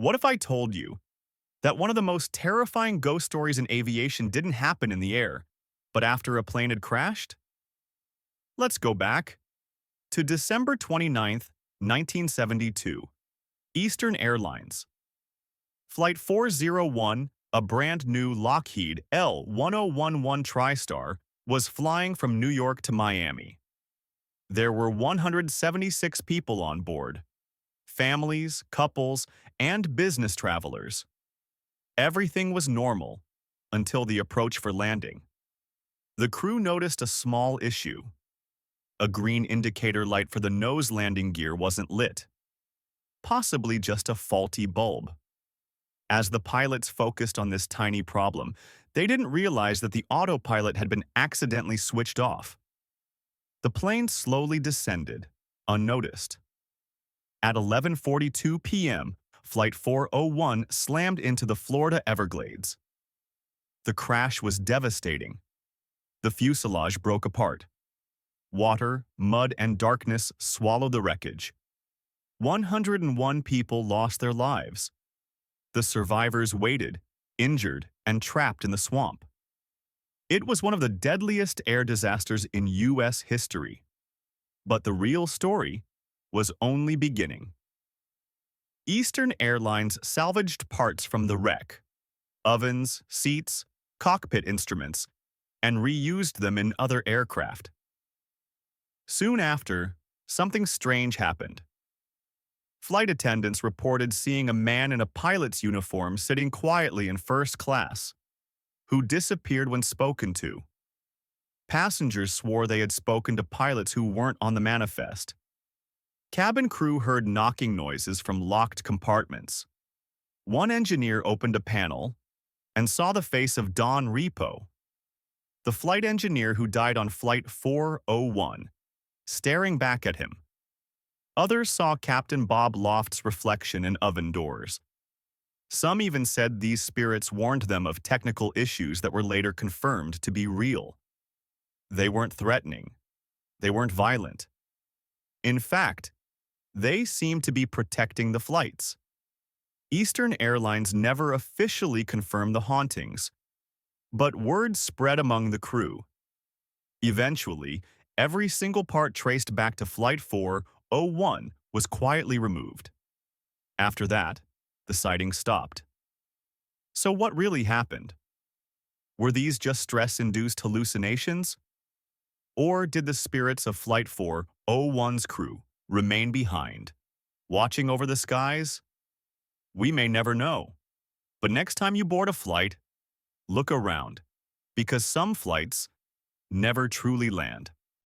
What if I told you that one of the most terrifying ghost stories in aviation didn't happen in the air, but after a plane had crashed? Let's go back to December 29th, 1972. Eastern Airlines. Flight 401, a brand new Lockheed L-1011 TriStar, was flying from New York to Miami. There were 176 people on board, families, couples, and business travelers. Everything was normal until the approach for landing. The crew noticed a small issue. A green indicator light for the nose landing gear wasn't lit, possibly just a faulty bulb. As the pilots focused on this tiny problem, they didn't realize that the autopilot had been accidentally switched off. The plane slowly descended, unnoticed. At 11:42 p.m., Flight 401 slammed into the Florida Everglades. The crash was devastating. The fuselage broke apart. Water, mud, and darkness swallowed the wreckage. 101 people lost their lives. The survivors waited, injured, and trapped in the swamp. It was one of the deadliest air disasters in U.S. history. But the real story was only beginning. Eastern Airlines salvaged parts from the wreck, ovens, seats, cockpit instruments, and reused them in other aircraft. Soon after, something strange happened. Flight attendants reported seeing a man in a pilot's uniform sitting quietly in first class, who disappeared when spoken to. Passengers swore they had spoken to pilots who weren't on the manifest. Cabin crew heard knocking noises from locked compartments. One engineer opened a panel and saw the face of Don Repo, the flight engineer who died on Flight 401, staring back at him. Others saw Captain Bob Loft's reflection in oven doors. Some even said these spirits warned them of technical issues that were later confirmed to be real. They weren't threatening. They weren't violent. In fact, they seemed to be protecting the flights. Eastern Airlines never officially confirmed the hauntings, but word spread among the crew. Eventually, every single part traced back to Flight 401 was quietly removed. After that, the sightings stopped. So what really happened? Were these just stress-induced hallucinations? Or did the spirits of Flight 401's crew remain behind, watching over the skies? We may never know. But next time you board a flight, look around, because some flights never truly land.